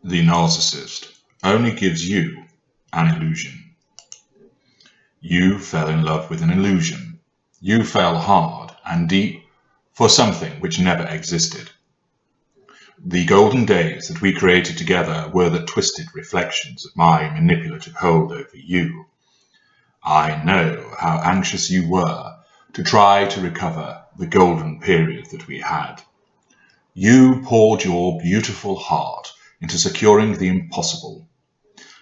The narcissist only gives you an illusion. You fell in love with an illusion. You fell hard and deep for something which never existed. The golden days that we created together were the twisted reflections of my manipulative hold over you. I know how anxious you were to try to recover the golden period that we had. You poured your beautiful heart into securing the impossible.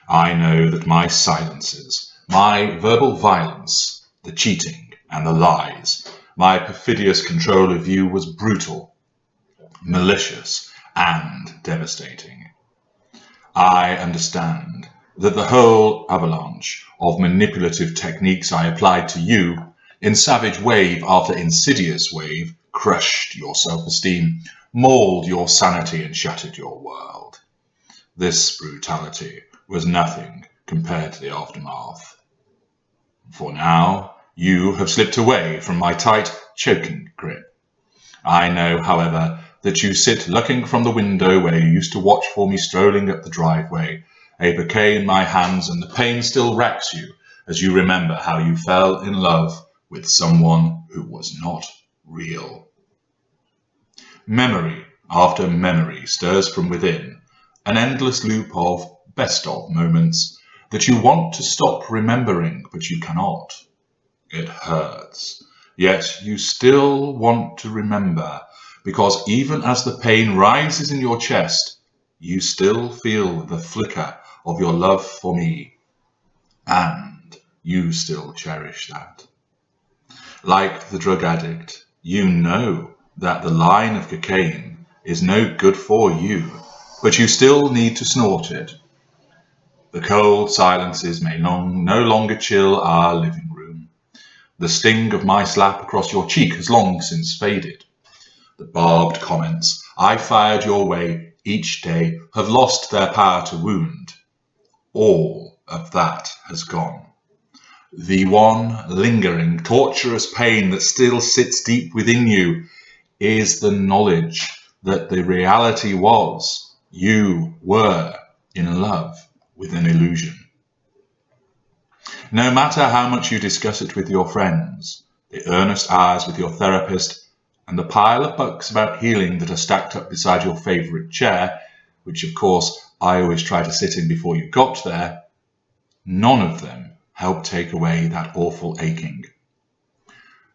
I know that my silences, my verbal violence, the cheating and the lies, my perfidious control of you was brutal, malicious, and devastating. I understand that the whole avalanche of manipulative techniques I applied to you, in savage wave after insidious wave, crushed your self-esteem, mauled your sanity, and shattered your world. This brutality was nothing compared to the aftermath. For now, you have slipped away from my tight, choking grip. I know, however, that you sit looking from the window where you used to watch for me strolling up the driveway, a bouquet in my hands, and the pain still racks you as you remember how you fell in love with someone who was not real. Memory after memory stirs from within, an endless loop of best of moments that you want to stop remembering, but you cannot. It hurts, yet you still want to remember, because even as the pain rises in your chest, you still feel the flicker of your love for me, and you still cherish that. Like the drug addict, you know that the line of cocaine is no good for you, but you still need to snort it. The cold silences may no longer chill our living room. The sting of my slap across your cheek has long since faded. The barbed comments I fired your way each day have lost their power to wound. All of that has gone. The one lingering, torturous pain that still sits deep within you is the knowledge that the reality was you were in love with an illusion. No matter how much you discuss it with your friends, the earnest hours with your therapist, and the pile of books about healing that are stacked up beside your favourite chair, which of course I always try to sit in before you got there, none of them help take away that awful aching.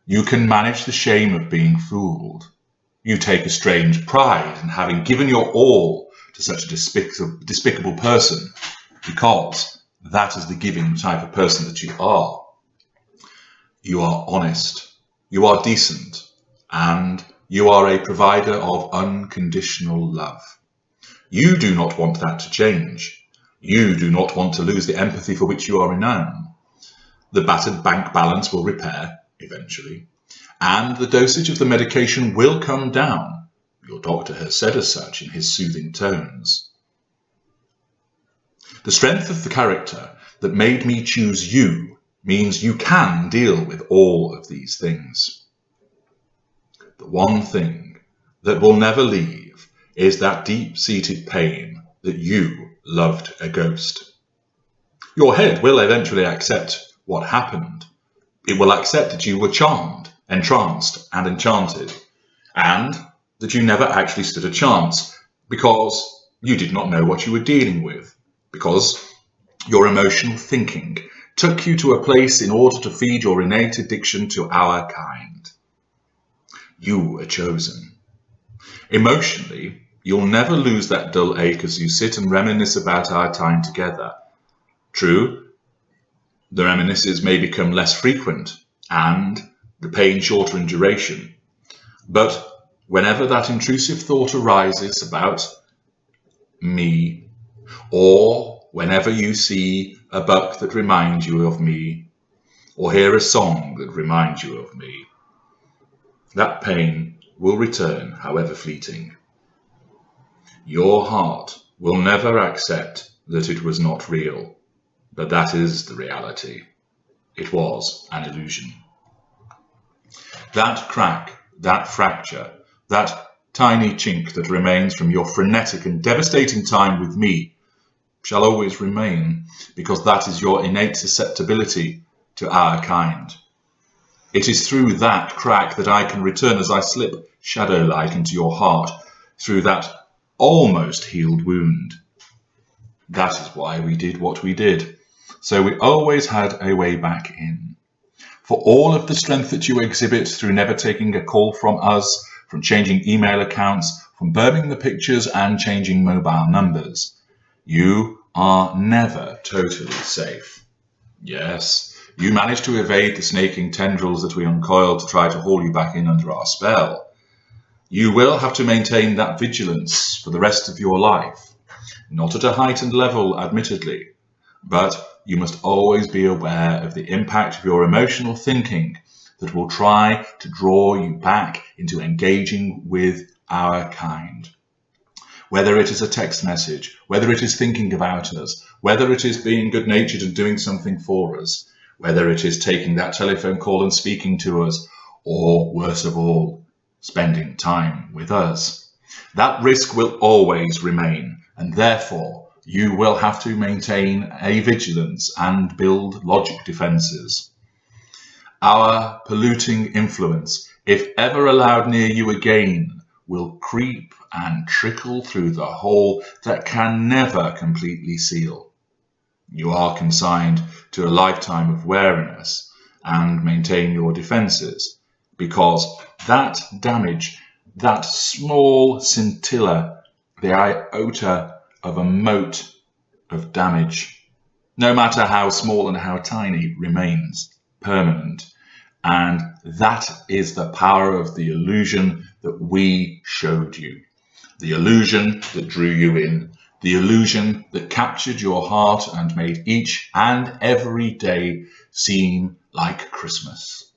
You can manage the shame of being fooled. You take a strange pride in having given your all to such a despicable person, because that is the giving type of person that you are. You are honest, you are decent, and you are a provider of unconditional love. You do not want that to change. You do not want to lose the empathy for which you are renowned. The battered bank balance will repair, eventually, and the dosage of the medication will come down. Your doctor has said as such in his soothing tones. The strength of the character that made me choose you means you can deal with all of these things. The one thing that will never leave is that deep-seated pain that you loved a ghost. Your head will eventually accept what happened. It will accept that you were charmed, entranced, and enchanted, and that you never actually stood a chance because you did not know what you were dealing with, because your emotional thinking took you to a place in order to feed your innate addiction to our kind. You were chosen. Emotionally, you'll never lose that dull ache as you sit and reminisce about our time together. True, the reminiscences may become less frequent and the pain shorter in duration, but whenever that intrusive thought arises about me, or whenever you see a buck that reminds you of me, or hear a song that reminds you of me, that pain will return, however fleeting. Your heart will never accept that it was not real, but that is the reality. It was an illusion. That crack, that fracture, that tiny chink that remains from your frenetic and devastating time with me shall always remain, because that is your innate susceptibility to our kind. It is through that crack that I can return as I slip shadow-like into your heart, through that almost healed wound. That is why we did what we did. So we always had a way back in. For all of the strength that you exhibit through never taking a call from us, from changing email accounts, from burning the pictures and changing mobile numbers, you are never totally safe. Yes, you manage to evade the snaking tendrils that we uncoil to try to haul you back in under our spell. You will have to maintain that vigilance for the rest of your life. Not at a heightened level, admittedly, but you must always be aware of the impact of your emotional thinking that will try to draw you back into engaging with our kind. Whether it is a text message, whether it is thinking about us, whether it is being good-natured and doing something for us, whether it is taking that telephone call and speaking to us, or worse of all, spending time with us. That risk will always remain, and therefore you will have to maintain a vigilance and build logic defenses. Our polluting influence, if ever allowed near you again, will creep and trickle through the hole that can never completely seal. You are consigned to a lifetime of wariness and maintain your defenses, because that damage, that small scintilla, the iota of a mote of damage, no matter how small and how tiny, remains permanent. And that is the power of the illusion that we showed you. The illusion that drew you in. The illusion that captured your heart and made each and every day seem like Christmas.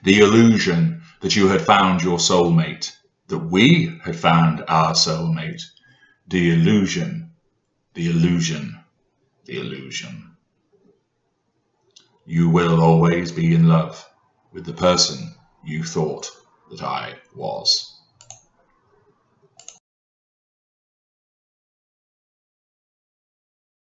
The illusion that you had found your soulmate, that we had found our soulmate. The illusion, the illusion, the illusion. You will always be in love with the person you thought that I was.